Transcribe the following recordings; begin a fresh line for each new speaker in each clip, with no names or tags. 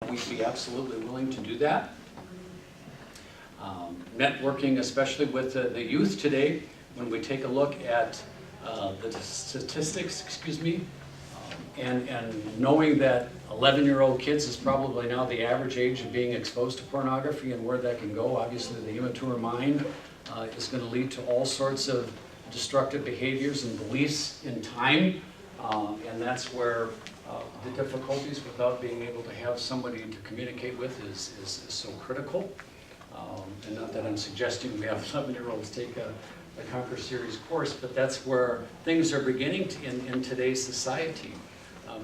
We'd be absolutely willing to do that. Networking, especially with the youth today, when we take a look at the statistics, and knowing that 11-year-old kids is probably now the average age of being exposed to pornography and where that can go. Obviously, the immature mind is going to lead to all sorts of destructive behaviors and beliefs in time, and that's where the difficulties without being able to have somebody to communicate with is so critical. And not that I'm suggesting we have 11-year-olds take a Conqueror series course, but that's where things are beginning in today's society.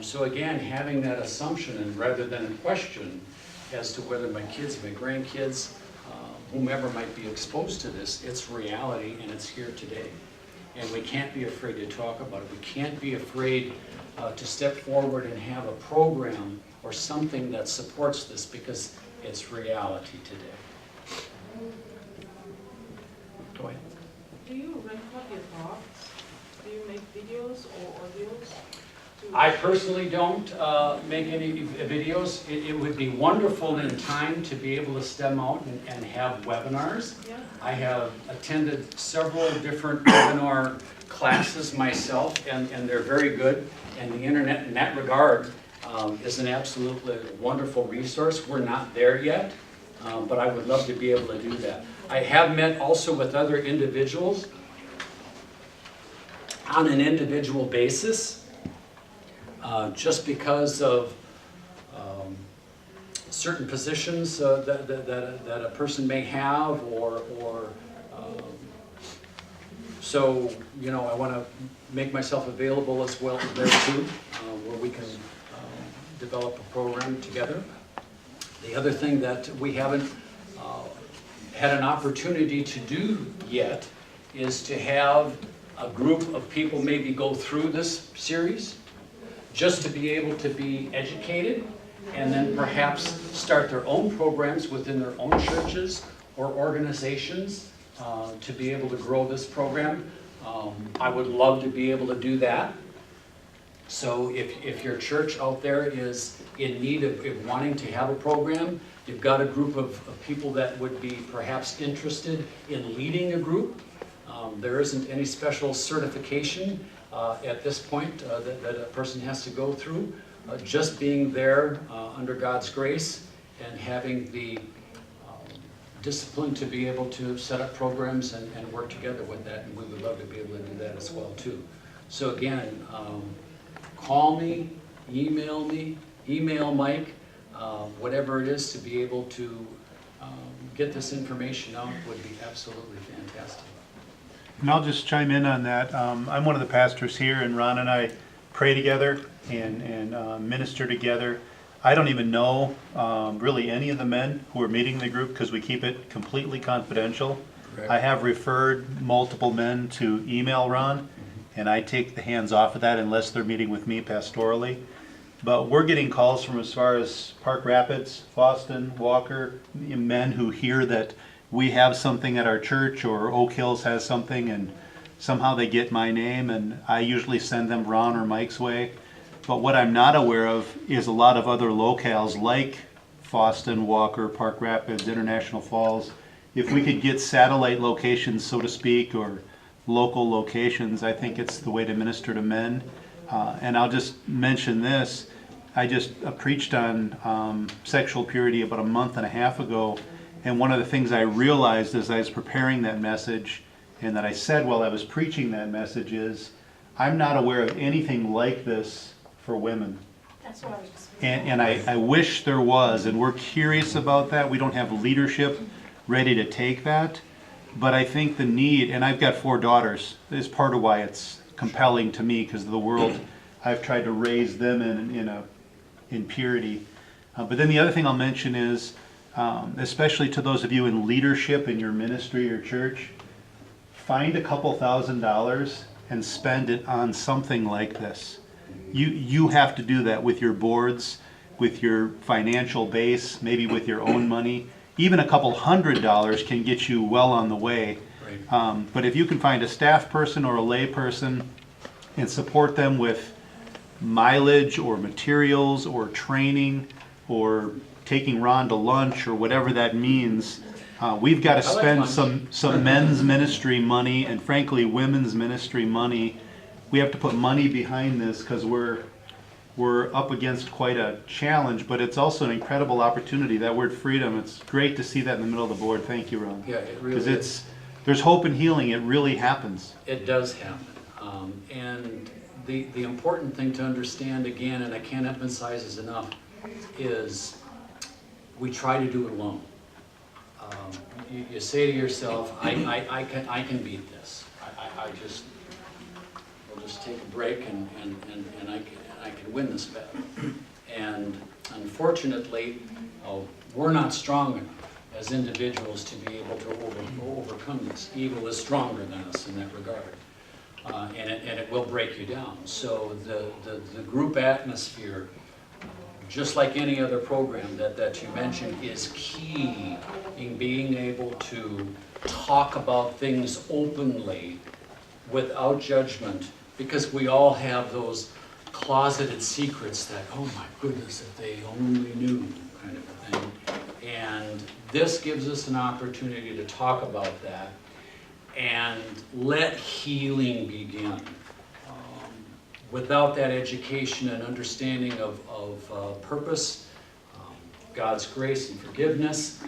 So again, having that assumption and rather than a question as to whether my kids, my grandkids, whomever might be exposed to this, it's reality and it's here today. And we can't be afraid to talk about it. We can't be afraid to step forward and have a program or something that supports this because it's reality today. Go ahead.
Do you record your thoughts? Do you make videos or audios?
I personally don't make any videos. It would be wonderful in time to be able to stem out and have webinars.
Yeah.
I have attended several different webinar classes myself, and they're very good. And the internet in that regard is an absolutely wonderful resource. We're not there yet, but I would love to be able to do that. I have met also with other individuals on an individual basis. Just because of certain positions that a person may have, or so I want to make myself available as well there too, where we can develop a program together. The other thing that we haven't had an opportunity to do yet is to have a group of people maybe go through this series, just to be able to be educated and then perhaps start their own programs within their own churches or organizations to be able to grow this program. I would love to be able to do that. So if your church out there is in need of wanting to have a program, you've got a group of people that would be perhaps interested in leading a group. There isn't any special certification at this point that a person has to go through. Just being there under God's grace and having the discipline to be able to set up programs and work together with that, and we would love to be able to do that as well too. So again, call me, email Mike, whatever it is to be able to get this information out would be absolutely fantastic.
And I'll just chime in on that. I'm one of the pastors here, and Ron and I pray together and minister together. I don't even know really any of the men who are meeting the group because we keep it completely confidential. Correct. I have referred multiple men to email Ron, and I take the hands off of that unless they're meeting with me pastorally. But we're getting calls from as far as Park Rapids, Boston, Walker, men who hear that we have something at our church or Oak Hills has something, and somehow they get my name, and I usually send them Ron or Mike's way. But what I'm not aware of is a lot of other locales like Boston, Walker, Park Rapids, International Falls. If we could get satellite locations, so to speak, or local locations, I think it's the way to minister to men. And I'll just mention this. I just preached on sexual purity about a month and a half ago. And one of the things I realized as I was preparing that message, and that I said while I was preaching that message, is I'm not aware of anything like this for women.
That's what I was just
And I wish there was, and we're curious about that. We don't have leadership ready to take that. But I think the need, and I've got 4 daughters, is part of why it's compelling to me, because of the world I've tried to raise them in purity. But then the other thing I'll mention is, especially to those of you in leadership in your ministry or church, find a couple $1,000s and spend it on something like this. You have to do that with your boards, with your financial base, maybe with your own money. Even a couple $100s can get you well on the way. Right. But if you can find a staff person or a lay person and support them with mileage or materials or training, or taking Ron to lunch or whatever that means. We've got to
I like
spend
lunch.
some men's ministry money and frankly women's ministry money. We have to put money behind this because we're up against quite a challenge, but it's also an incredible opportunity. That word freedom, it's great to see that in the middle of the board. Thank you, Ron.
Yeah, it really
Because
is.
there's hope and healing. It really happens.
It does happen. And the important thing to understand again, and I can't emphasize this enough, is we try to do it alone. You say to yourself, I can beat this. We'll just take a break and I can win this battle. And unfortunately, we're not strong enough as individuals to be able to overcome this. Evil is stronger than us in that regard. And it will break you down. So the group atmosphere, just like any other program that you mentioned, is key in being able to talk about things openly without judgment, because we all have those closeted secrets that, oh my goodness, if they only knew, kind of a thing. And this gives us an opportunity to talk about that and let healing begin. Without that education and understanding of purpose, God's grace and forgiveness,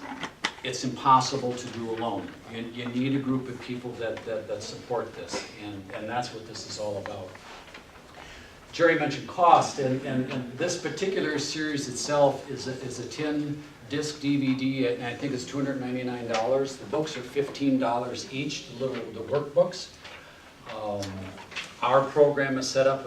it's impossible to do alone. You need a group of people that support this, and that's what this is all about. Jerry mentioned cost, and this particular series itself is a 10-disc DVD, and I think it's $299. The books are $15 each, the workbooks. Our program is set up,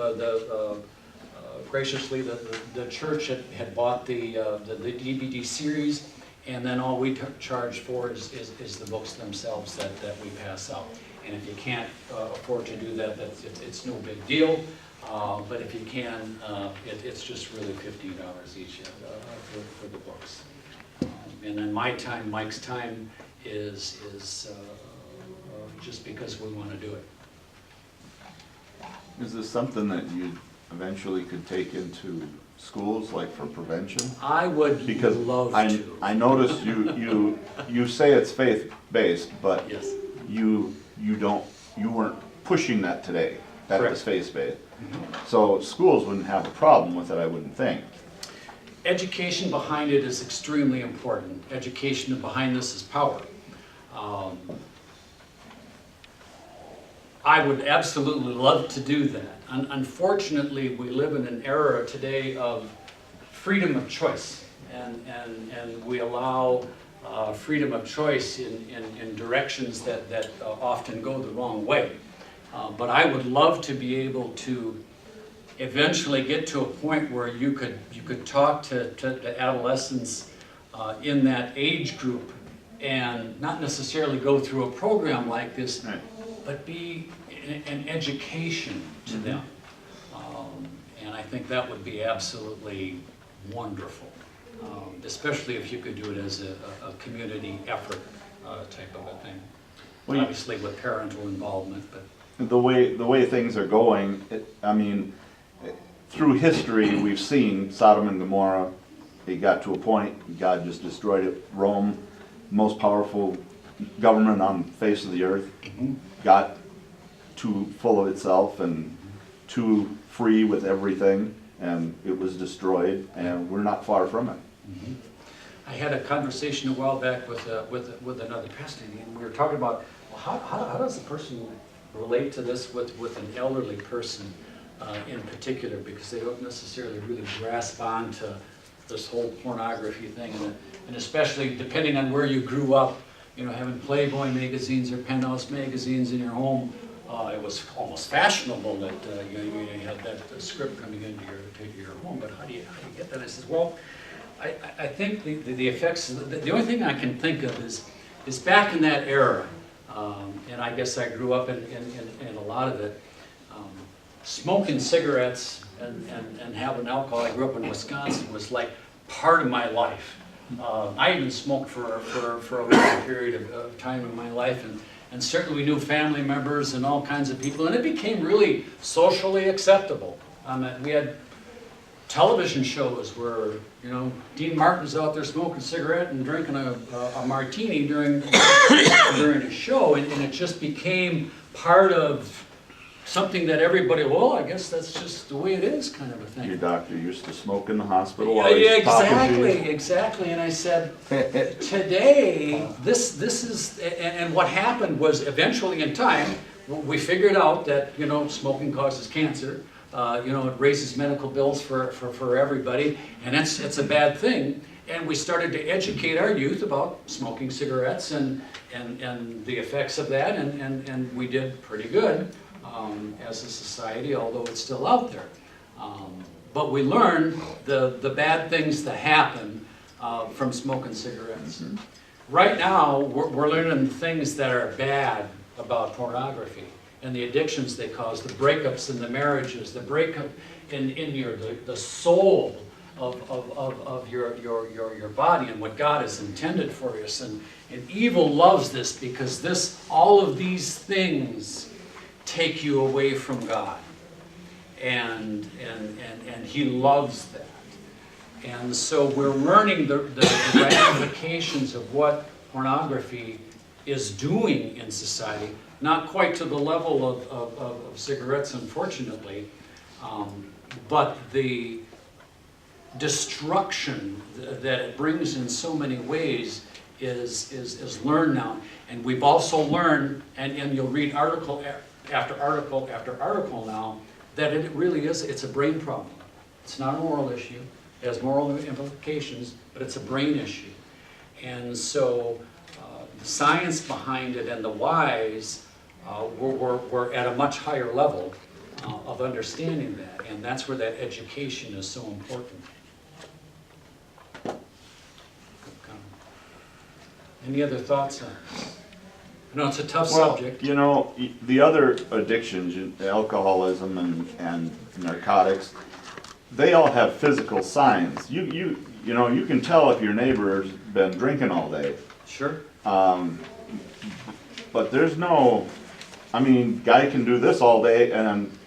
graciously the church had bought the DVD series, and then all we charge for is the books themselves that we pass out. And if you can't afford to do that, it's no big deal. But if you can, it's just really $15 each for the books. And then my time, Mike's time, is just because we want to do it.
Is this something that you eventually could take into schools, like for prevention?
I would
Because
love
I
to.
noticed you say it's faith-based, but
Yes.
you weren't pushing that today, that it was
Correct.
faith-based. So schools wouldn't have a problem with it, I wouldn't think.
Education behind it is extremely important. Education behind this is power. I would absolutely love to do that. Unfortunately, we live in an era today of freedom of choice, and we allow freedom of choice in directions that often go the wrong way. But I would love to be able to eventually get to a point where you could talk to adolescents in that age group and not necessarily go through a program like this,
Right.
but be an education to them. And I think that would be absolutely wonderful, especially if you could do it as a community effort type of a thing.
Well, you-
Obviously with parental involvement, but
The way things are going, through history, we've seen Sodom and Gomorrah. It got to a point, God just destroyed it. Rome, most powerful government on the face of the earth, got too full of itself and too free with everything, and it was destroyed, and we're not far from it.
I had a conversation a while back with another pastor, and we were talking about, well, how does a person relate to this with an elderly person in particular, because they don't necessarily really grasp on to this whole pornography thing, and especially depending on where you grew up, having Playboy magazines or Penthouse magazines in your home, it was almost fashionable that you had that script coming into your home. But how do you get that? I said, well, I think the effects. The only thing I can think of is back in that era, and I guess I grew up in a lot of it. Smoking cigarettes and having alcohol. I grew up in Wisconsin, was like part of my life. I even smoked for a long period of time in my life, and certainly we knew family members and all kinds of people, and it became really socially acceptable. We had television shows where, you know, Dean Martin's out there smoking a cigarette and drinking a martini during a show, and it just became part of something that everybody, well, I guess that's just the way it is, kind of a thing.
Your doctor used to smoke in the hospital
Yeah,
while
yeah,
he's talking to you.
exactly. And I said, today, this is, and what happened was eventually in time, we figured out that, you know, smoking causes cancer. You know, it raises medical bills for everybody, and it's a bad thing. And we started to educate our youth about smoking cigarettes and the effects of that, and we did pretty good as a society, although it's still out there. But we learned the bad things that happen from smoking cigarettes.
Mm-hmm.
Right now, we're learning things that are bad about pornography and the addictions they cause, the breakups in the marriages, the breakup in the soul of your body and what God has intended for us. And evil loves this because all of these things take you away from God. And he loves that. And so we're learning the ramifications of what pornography is doing in society. Not quite to the level of cigarettes, unfortunately, but the destruction that it brings in so many ways is learned now. And we've also learned, and you'll read article after article after article now, that it really is, it's a brain problem. It's not a moral issue. It has moral implications, but it's a brain issue. And so the science behind it and the whys, we're at a much higher level of understanding that, and that's where that education is so important. Any other thoughts on it? I know it's a tough subject.
You know, the other addictions, alcoholism and narcotics, they all have physical signs. You know, you can tell if your neighbor's been drinking all day.
Sure.
But there's no, I mean, guy can do this all day and then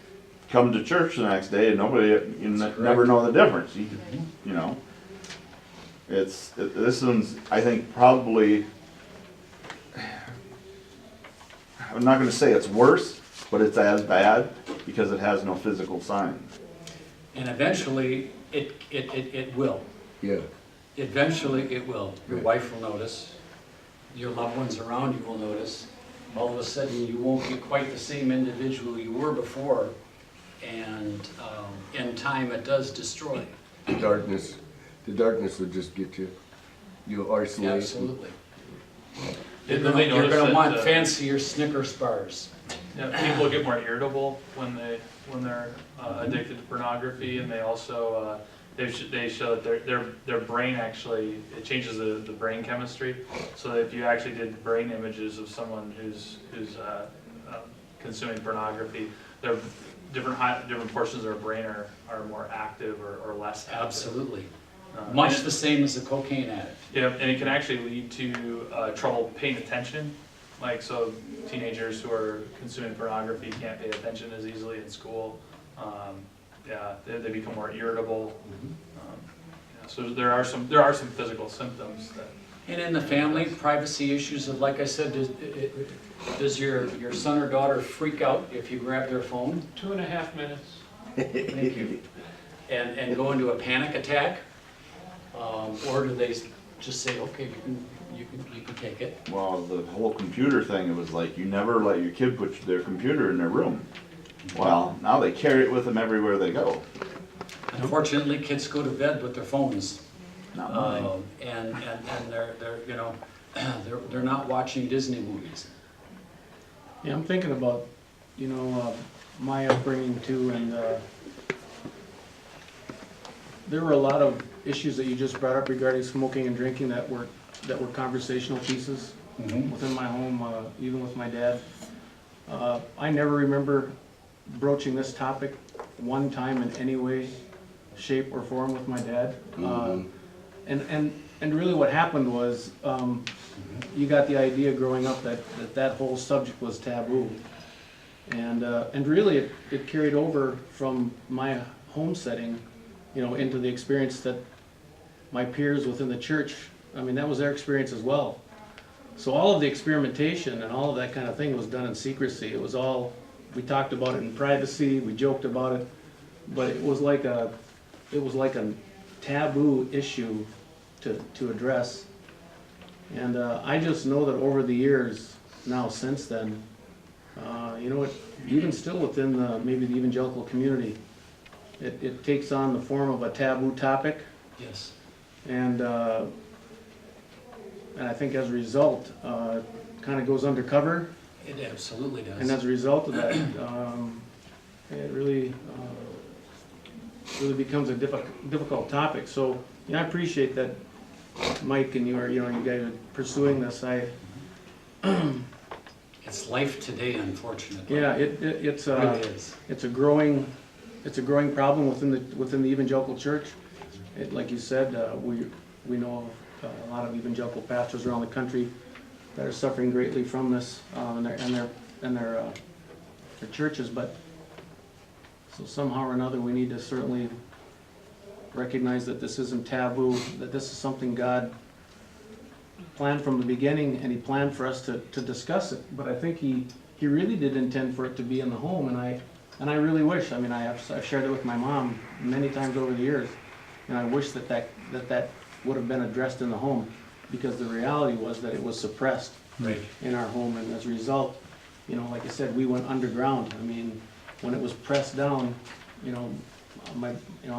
come to church the next day and never know the difference. You know, this one's, I think, probably, I'm not going to say it's worse, but it's as bad because it has no physical signs.
And eventually, it will.
Yeah.
Eventually, it will. Your wife will notice. Your loved ones around you will notice. All of a sudden, you won't be quite the same individual you were before. And in time, it does destroy.
The darkness would just get you. You'll isolate.
Absolutely.
Did
You're
they notice
going to
that,
want fancier Snickers bars.
people get more irritable when they're addicted to pornography, and they also they show that their brain actually, it changes the brain chemistry. So if you actually did brain images of someone who's consuming pornography, their different portions of their brain are more active or less active.
Absolutely. Much the same as a cocaine addict.
Yeah, and it can actually lead to trouble paying attention. Like, so teenagers who are consuming pornography can't pay attention as easily in school. Yeah, they become more irritable. Yeah, so there are some physical symptoms that.
And in the family, privacy issues of, like I said, does your son or daughter freak out if you grab their phone?
2.5 minutes.
Thank you. And go into a panic attack? Or do they just say, okay, you can take it?
Well, the whole computer thing, it was like, you never let your kid put their computer in their room. Well, now they carry it with them everywhere they go.
Unfortunately, kids go to bed with their phones.
Not mine.
And they're you know, they're not watching Disney movies.
Yeah, I'm thinking about, you know, my upbringing too, and there were a lot of issues that you just brought up regarding smoking and drinking that were conversational pieces within my home, even with my dad. I never remember broaching this topic one time in any way, shape, or form with my dad. And really what happened was, you got the idea growing up that whole subject was taboo. And really it carried over from my home setting into the experience that my peers within the church, I mean, that was their experience as well. So all of the experimentation and all of that kind of thing was done in secrecy. It was all, we talked about it in privacy, we joked about it, but it was like a taboo issue to address. And I just know that over the years, now since then, even still within maybe the evangelical community, it takes on the form of a taboo topic.
Yes.
And I think as a result, kind of goes undercover.
It absolutely does.
And as a result of that, it really becomes a difficult topic. So, I appreciate that Mike and you guys are pursuing this.
It's life today, unfortunately.
Yeah, it's
It really is.
it's a growing problem within the evangelical church. Like you said, we know of a lot of evangelical pastors around the country that are suffering greatly from this, and their churches. But so somehow or another, we need to certainly recognize that this isn't taboo, that this is something God planned from the beginning, and He planned for us to discuss it. But I think He really did intend for it to be in the home, and I really wish. I mean, I've shared it with my mom many times over the years, and I wish that would have been addressed in the home, because the reality was that it was suppressed
Right.
in our home, and as a result, like I said, we went underground. I mean, when it was pressed down, I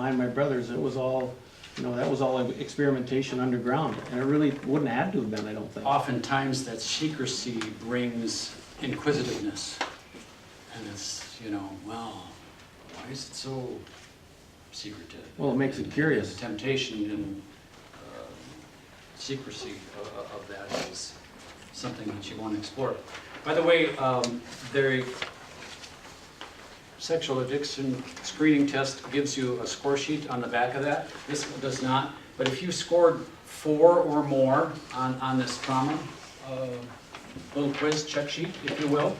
and my brothers, it was all, that was all experimentation underground, and it really wouldn't have to have been, I don't think.
Oftentimes that secrecy brings inquisitiveness. And it's, well, why is it so secretive?
Well, it makes it curious.
The temptation and secrecy of that is something that you want to explore. By the way, the sexual addiction screening test gives you a score sheet on the back of that. This one does not. But if you scored 4 or more on this trauma little quiz check sheet, if you will,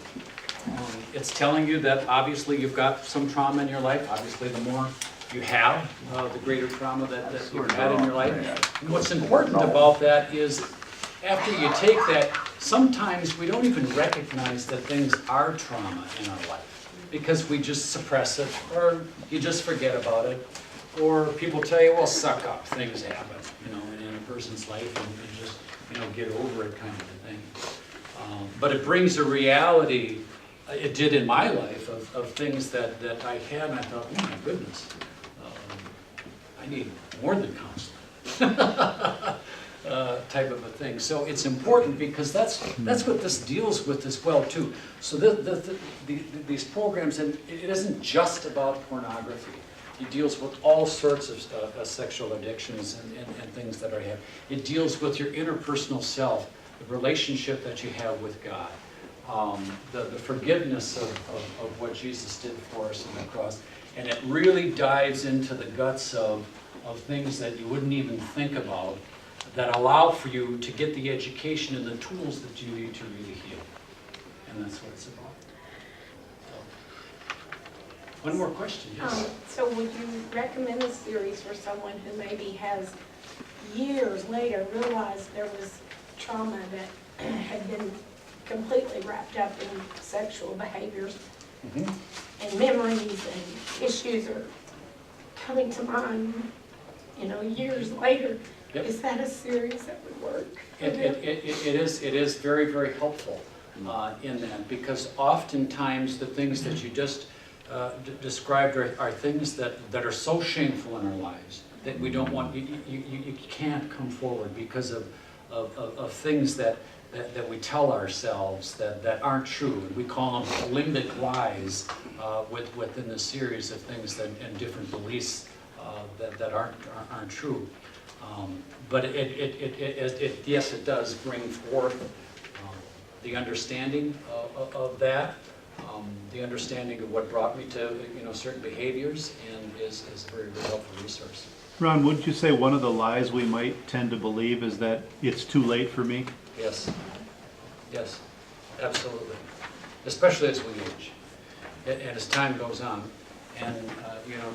it's telling you that obviously you've got some trauma in your life. Obviously, the more you have, the greater trauma that you've had in your life. And what's important about that is after you take that, sometimes we don't even recognize that things are trauma in our life because we just suppress it, or you just forget about it, or people tell you, well, suck up, things happen, in a person's life, and you just, get over it kind of a thing. But it brings a reality, it did in my life, of things that I had, and I thought, oh my goodness, I need more than counseling. Type of a thing. So it's important because that's what this deals with as well too. So these programs, and it isn't just about pornography. It deals with all sorts of sexual addictions and things that are here. It deals with your interpersonal self, the relationship that you have with God, the forgiveness of what Jesus did for us on the cross. And it really dives into the guts of things that you wouldn't even think about, that allow for you to get the education and the tools that you need to really heal. And that's what it's about. So, one more question, yes?
So would you recommend a series for someone who maybe has years later realized there was trauma that had been completely wrapped up in sexual behaviors, and memories and issues are coming to mind, years later?
Yep.
Is that a series that would work?
It is very, very helpful in that, because oftentimes the things that you just described are things that are so shameful in our lives that we don't want, you can't come forward because of things that we tell ourselves that aren't true. We call them limbic lies within the series of things and different beliefs that aren't true. But yes, it does bring forth the understanding of that, the understanding of what brought me to certain behaviors, and is a very, very helpful resource.
Ron, wouldn't you say one of the lies we might tend to believe is that it's too late for me?
Yes, absolutely. Especially as we age, and as time goes on.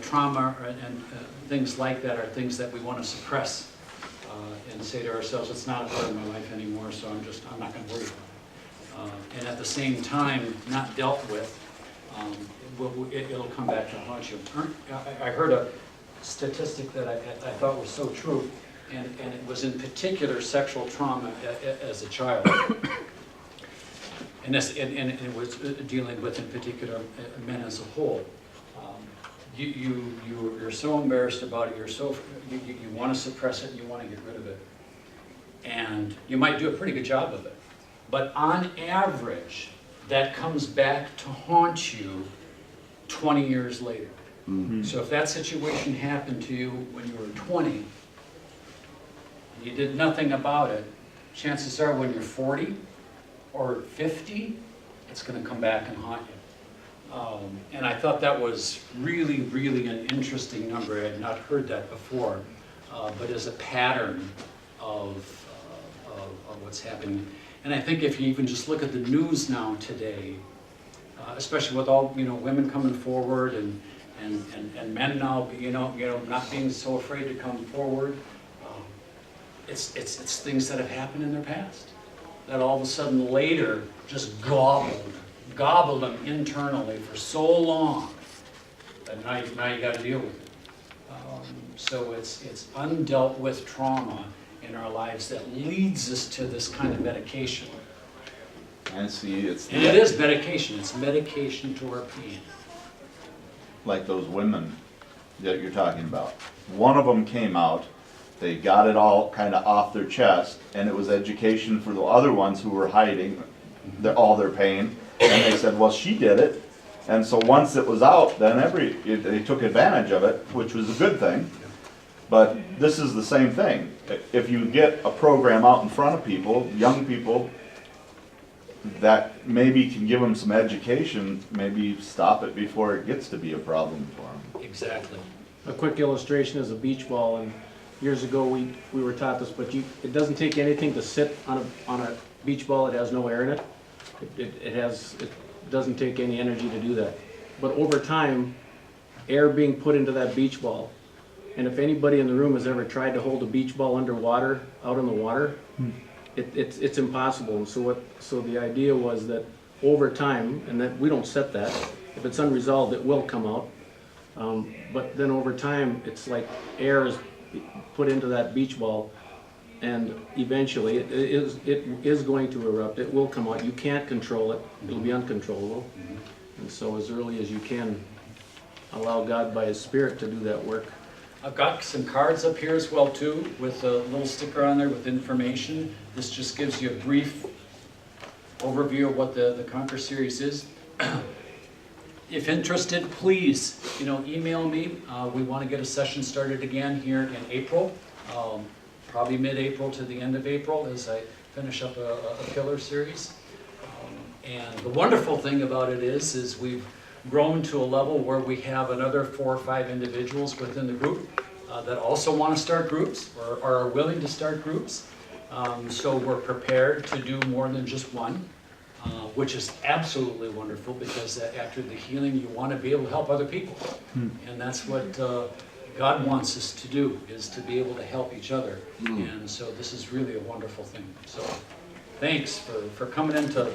trauma and things like that are things that we want to suppress and say to ourselves, it's not a part of my life anymore, so I'm not going to worry about it. And at the same time, not dealt with, it'll come back to haunt you. I heard a statistic that I thought was so true, and it was in particular sexual trauma as a child. And it was dealing with, in particular, men as a whole. You're so embarrassed about it, you want to suppress it, you want to get rid of it. And you might do a pretty good job of it. But on average, that comes back to haunt you 20 years later.
Mm-hmm.
So if that situation happened to you when you were 20, and you did nothing about it, chances are when you're 40 or 50, it's going to come back and haunt you. And I thought that was really, really an interesting number. I had not heard that before, but as a pattern of what's happening. And I think if you even just look at the news now today, especially with all women coming forward and men now not being so afraid to come forward, it's things that have happened in their past that all of a sudden later just gobbled them internally for so long that now you got to deal with it. So it's undealt with trauma in our lives that leads us to this kind of medication.
And see,
And it is medication. It's medication to our pain.
like those women that you're talking about. One of them came out, they got it all kind of off their chest, and it was education for the other ones who were hiding all their pain. And they said, well, she did it. And so once it was out, then they took advantage of it, which was a good thing. But this is the same thing. If you get a program out in front of people, young people, that maybe can give them some education, maybe stop it before it gets to be a problem for them.
Exactly.
A quick illustration is a beach ball, and years ago we were taught this, but it doesn't take anything to sit on a beach ball that has no air in it. It doesn't take any energy to do that. But over time, air being put into that beach ball, and if anybody in the room has ever tried to hold a beach ball underwater, out in the water, it's impossible. And so the idea was that over time, and that we don't set that, if it's unresolved, it will come out. But then over time, it's like air is put into that beach ball, and eventually it is going to erupt. It will come out. You can't control it. It'll be uncontrollable. And so as early as you can, allow God by His Spirit to do that work.
I've got some cards up here as well too, with a little sticker on there with information. This just gives you a brief overview of what the Conqueror series is. If interested, please, email me. We want to get a session started again here in April, probably mid-April to the end of April as I finish up a pillar series. And the wonderful thing about it is we've grown to a level where we have another 4 or 5 individuals within the group that also want to start groups or are willing to start groups. So we're prepared to do more than just one, which is absolutely wonderful because after the healing you want to be able to help other people. And that's what God wants us to do, is to be able to help each other. And so this is really a wonderful thing. So thanks for coming in to